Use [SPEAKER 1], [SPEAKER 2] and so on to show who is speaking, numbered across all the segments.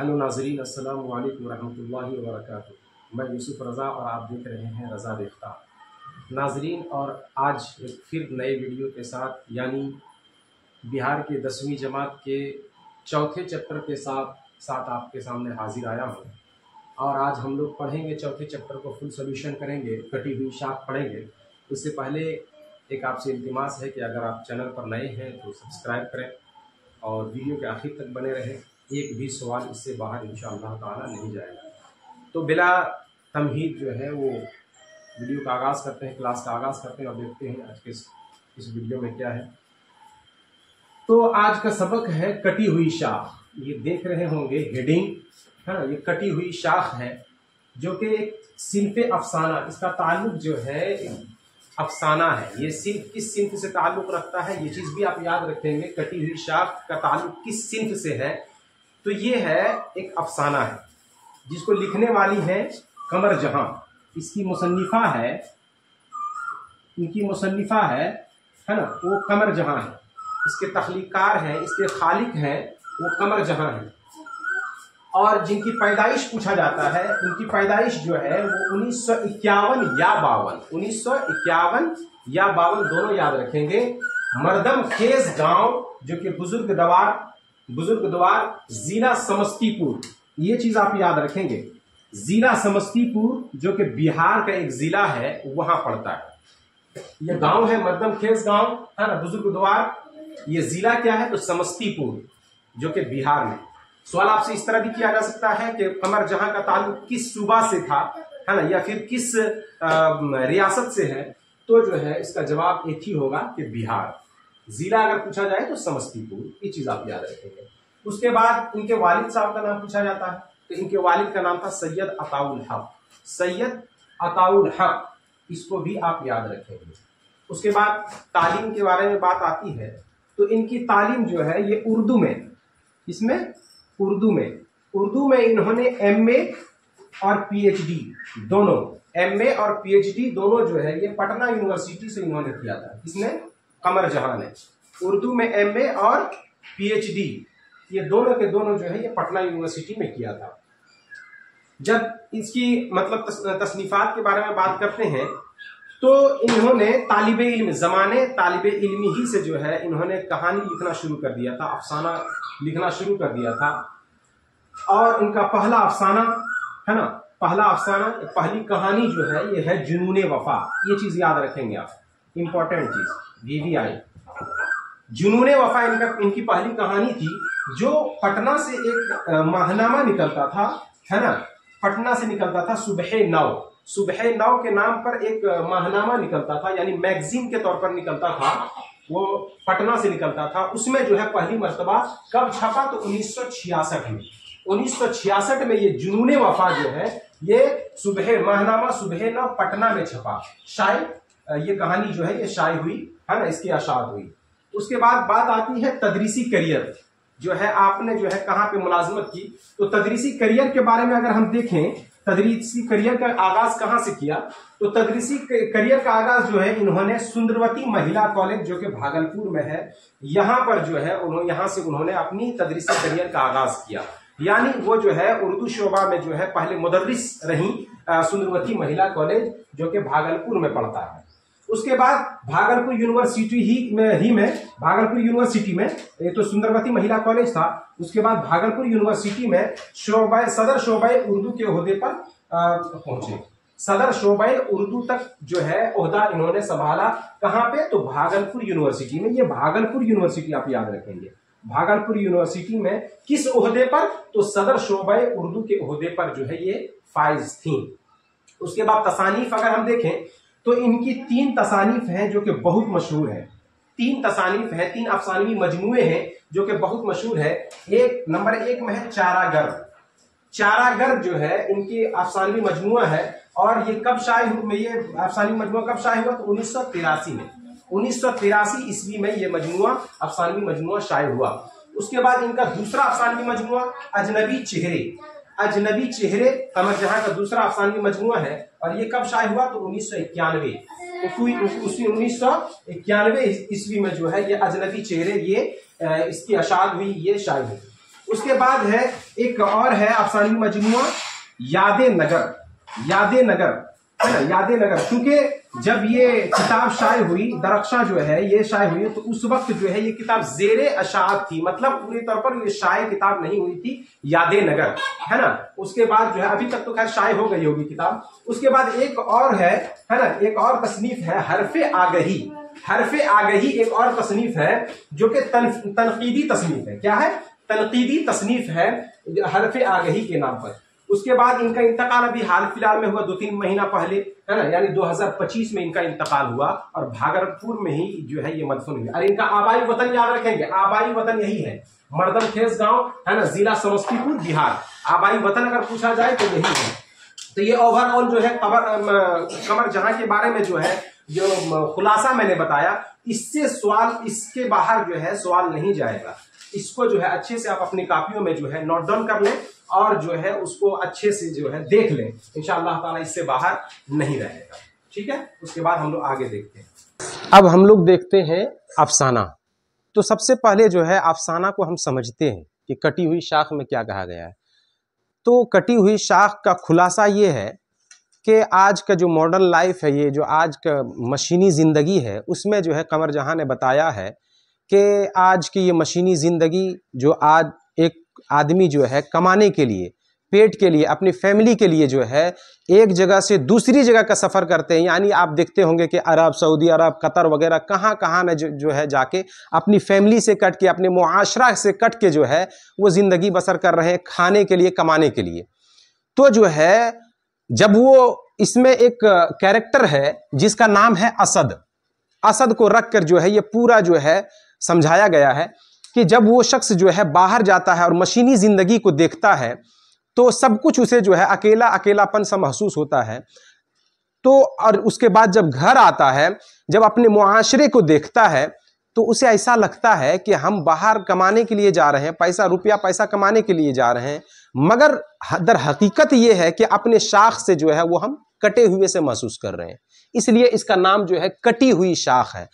[SPEAKER 1] Hello नाजरीन, अस्सलाम वालेकुम रहमतुल्लाहि व बरकातुहू। मैं यूसुफ रज़ा और आप देख रहे हैं रज़ा देखता। नाजरीन, और आज एक फिर नए वीडियो के साथ यानी बिहार के 10वीं जमात के चौथे चैप्टर के साथ आपके सामने हाजिर आया हूँ। और आज हम लोग पढ़ेंगे चौथे चैप्टर को, फुल सोल्यूशन करेंगे, कटी हुई शाख पढ़ेंगे। उससे पहले एक आपसे इल्तिमास है कि अगर आप चैनल पर नए हैं तो सब्सक्राइब करें और वीडियो के आखिर तक बने रहें। एक भी सवाल इससे बाहर इंशाअल्लाह ताला नहीं जाएगा। तो बिला तमहीद जो है वो वीडियो का आगाज़ करते हैं, क्लास का आगाज़ करते हैं और देखते हैं आज के इस वीडियो में क्या है। तो आज का सबक है कटी हुई शाख। ये देख रहे होंगे हेडिंग, है ना। ये कटी हुई शाख है जो कि एक सिन्फ़े अफसाना, इसका ताल्लुक जो है अफसाना है। ये सिन्फ किस सिन्फ से ताल्लुक रखता है ये चीज़ भी आप याद रखेंगे। कटी हुई शाख का ताल्लुक किस सिन्फ से है, तो ये है एक अफसाना है जिसको लिखने वाली है कमर जहां। इसकी मुसन्निफा है, इनकी मुसन्निफा है ना, वो कमर जहां है। इसके तख्लीकार हैं, इसके खालिक हैं वो कमर जहां है। और जिनकी पैदाइश पूछा जाता है, उनकी पैदाइश जो है वो 1951 या 52, 1951 या 52 दोनों याद रखेंगे। मर्दम खेज गांव जो कि बुजुर्ग द्वार जिला समस्तीपुर, ये चीज आप याद रखेंगे। जिला समस्तीपुर जो कि बिहार का एक जिला है वहां पड़ता है। ये गांव है मर्दम खेज गांव, है ना, बुजुर्ग द्वार। ये जिला क्या है, तो समस्तीपुर जो कि बिहार में। सवाल आपसे इस तरह भी किया जा सकता है कि कमर जहां का ताल्लुक किस सूबा से था, है ना, या फिर किस रियासत से है, तो जो है इसका जवाब एक ही होगा कि बिहार। जिला अगर पूछा जाए तो समस्तीपुर, ये चीज आप याद रखेंगे। उसके बाद इनके वालिद साहब का नाम पूछा जाता है, तो इनके वालिद का नाम था सैयद अताउल हक। सैयद अताउल हक, इसको भी आप याद रखेंगे। उसके बाद तालीम के बारे में बात आती है, तो इनकी तालीम जो है ये उर्दू में, इसमें उर्दू में इन्होंने MA और PhD दोनों, MA और PhD दोनों जो है ये पटना यूनिवर्सिटी से इन्होंने किया था। इसमें कमर जहां ने उर्दू में MA और PhD ये दोनों के दोनों जो है ये पटना यूनिवर्सिटी में किया था। जब इसकी मतलब तसनीफात के बारे में बात करते हैं तो इन्होंने तालिबे इल्म, जमाने तालिबे इल्मी ही से जो है इन्होंने कहानी लिखना शुरू कर दिया था, अफसाना लिखना शुरू कर दिया था। और इनका पहला अफसाना, है ना, पहली कहानी जो है ये है जुनूने वफा। ये चीज याद रखेंगे आप, इंपॉर्टेंट चीज, VVI। जुनूने वफा इनकी पहली कहानी थी, जो पटना से एक माहनामा निकलता था, है ना, पटना से निकलता था। सुबह नौ के नाम पर एक माहनामा निकलता था, यानी मैगजीन के तौर पर निकलता था, वो पटना से निकलता था। उसमें जो है पहली मर्तबा कब छपा, तो 1966 में। 1966 में ये जुनूने वफा जो है ये माहनामा सुबह नौ पटना में छपा। शायद ये कहानी जो है ये शाये हुई, है ना, इसकी आशात हुई। उसके बाद बात आती है तदरीसी करियर, जो है आपने जो है कहाँ पे मुलाजमत की। तो तदरीसी करियर के बारे में अगर हम देखें, तदरीसी करियर का आगाज कहाँ से किया, तो तदरीसी करियर का आगाज जो है इन्होंने सुंदरवती महिला कॉलेज जो कि भागलपुर में है, यहाँ पर जो है यहाँ से उन्होंने अपनी तदरीसी करियर का आगाज किया। यानी वो जो है उर्दू शोबा में जो है पहले मुदर्रिस रही, सुंदरवती महिला कॉलेज जो कि भागलपुर में पड़ता है। उसके बाद भागलपुर यूनिवर्सिटी में ये तो सुंदरवती महिला कॉलेज था। उसके बाद भागलपुर यूनिवर्सिटी में सदर शोबा उर्दू के ओहदे पर पहुंचे। सदर शोबा उर्दू तक जो है ओहदा इन्होंने संभाला। कहाँ पे, तो भागलपुर यूनिवर्सिटी में। ये भागलपुर यूनिवर्सिटी आप याद रखेंगे। भागलपुर यूनिवर्सिटी में किस ओहदे पर, तो सदर शोबा उर्दू के ओहदे पर जो है ये फाइज थी। उसके बाद तसानीफ अगर हम देखें तो इनकी 3 तसानीफ हैं जो कि बहुत मशहूर है। 3 तसानीफ है, 3 अफसानवी मजमूए हैं जो कि बहुत मशहूर है। नंबर 1 में है चारागर जो है इनकी अफसानवी मजमुआ है। और ये कब ये अफसानवी मजमुआ कब शाये हुआ, तो 1983 में। 1983 ईस्वी में ये अफसानवी मजमुआ शाये हुआ। उसके बाद इनका दूसरा अफसानवी मजमुआ अजनबी चेहरे कमर जहां का दूसरा अफसानवी मजमुआ है। और ये कब शाये हुआ, तो 1991। 1991 ईस्वी में जो है ये अजनबी चेहरे ये इसकी अशात हुई, ये शाये हुई। उसके बाद है एक और है अफसानी मजमुआ यादे नगर, यादे नगर है ना, यादे नगर। क्योंकि जब ये किताब शाये हुई, दरख्शां जो है ये शाये हुई, तो उस वक्त जो है ये किताब ज़ेरे अशाअत थी, मतलब पूरी तौर पर ये शाये किताब नहीं हुई थी, यादे नगर है ना। उसके बाद जो है अभी तक तो खैर शाये हो गई होगी किताब। उसके बाद एक और है ना, एक और तसनीफ है हरफे आगही, हरफे आगही एक और तसनीफ है जो कि तनकीदी तसनीफ है। क्या है? तनकीदी तसनीफ है हरफे आगही के नाम पर। उसके बाद इनका इंतकाल अभी हाल फिलहाल में हुआ, 2-3 महीना पहले है ना, यानी 2025 में इनका इंतकाल हुआ और भागलपुर में ही जो है ये मदफून हुई। और इनका आबाई वतन याद रखेंगे, आबाई वतन यही है, मर्दमखेज गांव है ना, जिला समस्तीपुर बिहार। आबाई वतन अगर पूछा जाए तो यही है। तो ये ओवरऑल जो है कमर जहां के बारे में जो है जो खुलासा मैंने बताया, इससे सवाल, इसके बाहर जो है सवाल नहीं जाएगा। इसको जो है अच्छे से आप अपनी कॉपियों में जो है नोट डाउन कर लें और जो है उसको अच्छे से जो है देख लें, इंशाअल्लाह ताला इससे बाहर नहीं रहेगा। ठीक है, उसके बाद हम लोग आगे देखते हैं। अब हम लोग देखते हैं अफसाना। तो सबसे पहले जो है अफसाना को हम समझते हैं कि कटी हुई शाख में क्या कहा गया है। तो कटी हुई शाख का खुलासा ये है कि आज का जो मॉडर्न लाइफ है, ये जो आज का मशीनी ज़िंदगी है, उसमें जो है कमर जहां ने बताया है कि आज की ये मशीनी ज़िंदगी जो आज एक आदमी जो है कमाने के लिए, पेट के लिए, अपनी फैमिली के लिए जो है एक जगह से दूसरी जगह का सफ़र करते हैं। यानी आप देखते होंगे कि अरब, सऊदी अरब, कतर वगैरह कहाँ कहाँ में जो है जाके अपनी फैमिली से कट के, अपने मुआशरा से कट के जो है वो ज़िंदगी बसर कर रहे हैं खाने के लिए, कमाने के लिए। तो जो है जब वो इसमें एक कैरेक्टर है जिसका नाम है असद, असद को रख कर जो है ये पूरा जो है समझाया गया है कि जब वो शख्स जो है बाहर जाता है और मशीनी ज़िंदगी को देखता है तो सब कुछ उसे जो है अकेला अकेलापन सा महसूस होता है। तो और उसके बाद जब घर आता है, जब अपने मुआशरे को देखता है तो उसे ऐसा लगता है कि हम बाहर कमाने के लिए जा रहे हैं, पैसा रुपया पैसा कमाने के लिए जा रहे हैं, मगर दर हकीकत ये है कि अपने शाख से जो है वो हम कटे हुए से महसूस कर रहे हैं। इसलिए इसका नाम जो है कटी हुई शाख है।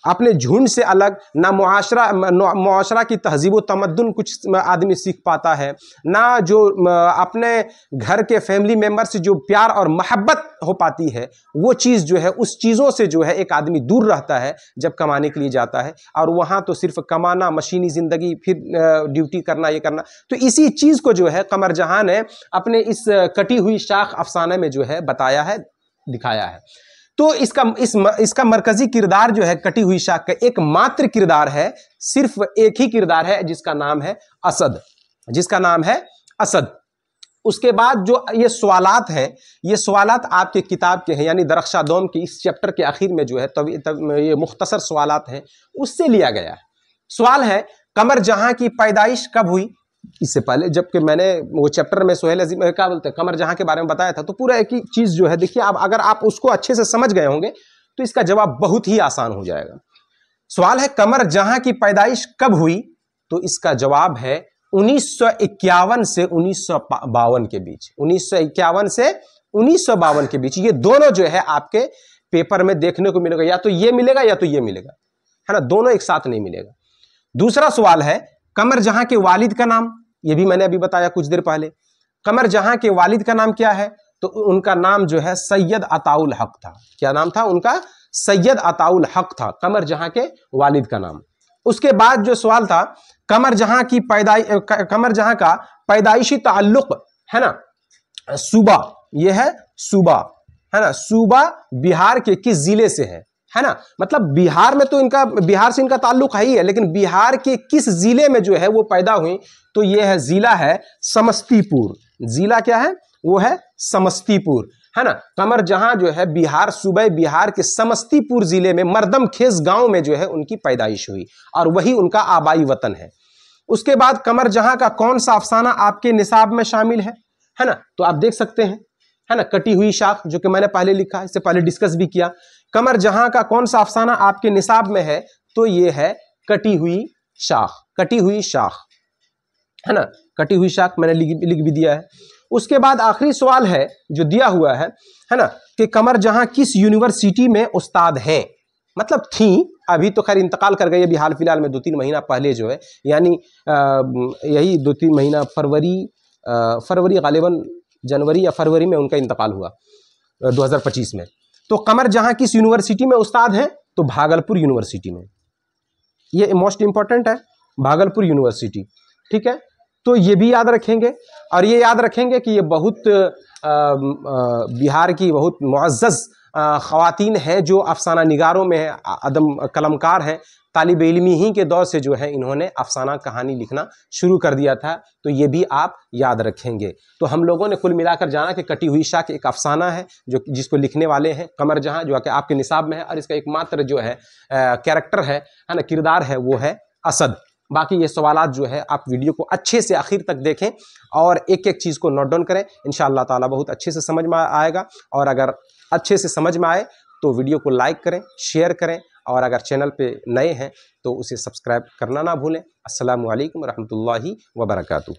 [SPEAKER 1] अपने झुंड से अलग ना मुआशरा की तहजीब व तमद्दुन कुछ आदमी सीख पाता है, ना जो अपने घर के फैमिली मेम्बर से जो प्यार और मोहब्बत हो पाती है, वो चीज़ जो है उस चीज़ों से जो है एक आदमी दूर रहता है जब कमाने के लिए जाता है। और वहाँ तो सिर्फ कमाना, मशीनी ज़िंदगी, फिर ड्यूटी करना, ये करना। तो इसी चीज़ को जो है कमर जहां ने अपने इस कटी हुई शाख अफसाने में जो है बताया है, दिखाया है। तो इसका मरकजी किरदार जो है कटी हुई शाख का एक मात्र किरदार है, सिर्फ एक ही किरदार है जिसका नाम है असद, जिसका नाम है असद। उसके बाद जो ये सवालात हैं, ये सवालात आपके किताब के हैं, यानी दरख्शां दोम के इस चैप्टर के आखिर में जो है ये मुख्तसर सवालात हैं, उससे लिया गया है। सवाल है कमर जहां की पैदाइश कब हुई। इससे पहले जबकि मैंने वो चैप्टर में सोहेल अजीम क्या बोलते हैं कमर जहां के बारे में बताया था, तो पूरा एक ही चीज़ जो है देखिए, अब अगर आप उसको अच्छे से समझ गए होंगे तो इसका जवाब बहुत ही आसान हो जाएगा। सवाल है कमर जहां की पैदाइश कब हुई, तो इसका जवाब है 1951 से 1952 के बीच। 1951 से 1952 के बीच। ये दोनों जो है आपके पेपर में देखने को मिलेगा, या तो ये मिलेगा या तो ये मिलेगा, है ना, दोनों एक साथ नहीं मिलेगा। दूसरा सवाल है कमर जहां के वालिद का नाम, ये भी मैंने अभी बताया कुछ देर पहले। कमर जहां के वालिद का नाम क्या है, तो उनका नाम जो है सैयद अताउल हक था। क्या नाम था उनका? सैयद अताउल हक था कमर जहां के वालिद का नाम। उसके बाद जो सवाल था कमर जहां का पैदाइशी ताल्लुक है ना, सूबा, ये है सूबा, है ना, सूबा बिहार के किस जिले से है ना, मतलब बिहार में तो बिहार से इनका ताल्लुक है ही है, लेकिन बिहार के किस जिले में जो है वो पैदा हुई, तो ये है जिला है समस्तीपुर। जिला क्या है? वो है समस्तीपुर, है ना। कमर जहां जो है बिहार, सूबे बिहार के समस्तीपुर जिले में मर्दमखेज गांव में जो है उनकी पैदाइश हुई और वही उनका आबाई वतन है। उसके बाद कमर जहां का कौन सा अफसाना आपके निसाब में शामिल है ना, तो आप देख सकते हैं, है ना, कटी हुई शाख, जो कि मैंने पहले लिखा, इससे पहले डिस्कस भी किया। कमर जहां का कौन सा अफसाना आपके निसाब में है, तो ये है कटी हुई शाख, कटी हुई शाख, है ना, कटी हुई शाख मैंने लिख भी दिया है। उसके बाद आखिरी सवाल है जो दिया हुआ है ना, कि कमर जहां किस यूनिवर्सिटी में उस्ताद हैं, मतलब थी,
[SPEAKER 2] अभी तो खैर इंतकाल कर गई, अभी हाल फिलहाल में 2-3 महीना पहले जो है, यानी यही 2-3 महीना फरवरी गालिबन जनवरी या फरवरी में उनका इंतकाल हुआ 2025 में। तो कमर जहां किस यूनिवर्सिटी में उस्ताद हैं, तो भागलपुर यूनिवर्सिटी में। ये मोस्ट इंपॉर्टेंट है, भागलपुर यूनिवर्सिटी, ठीक है। तो ये भी याद रखेंगे, और ये याद रखेंगे कि ये बहुत बिहार की बहुत मुअज़्ज़ज़ ख़वातीन हैं जो अफ़साना निगारों में है, अदम कलमकार हैं। तालिब इल्मी ही के दौर से जो है इन्होंने अफ़साना कहानी लिखना शुरू कर दिया था, तो ये भी आप याद रखेंगे। तो हम लोगों ने कुल मिलाकर जाना कि कटी हुई शाख एक अफ़साना है जो जिसको लिखने वाले हैं कमर जहां, जो कि आपके निसाब में है, और इसका एकमात्र जो है कैरेक्टर है ना, किरदार है, वो है असद। बाकी ये सवालात जो है आप वीडियो को अच्छे से आखिर तक देखें और एक एक चीज़ को नोट डाउन करें, इंशाअल्लाह ताला बहुत अच्छे से समझ में आएगा। और अगर अच्छे से समझ में आए तो वीडियो को लाइक करें, शेयर करें, और अगर चैनल पे नए हैं तो उसे सब्सक्राइब करना ना भूलें। अस्सलामु अलैकुम रहमतुल्लाहि व बरकातुहू।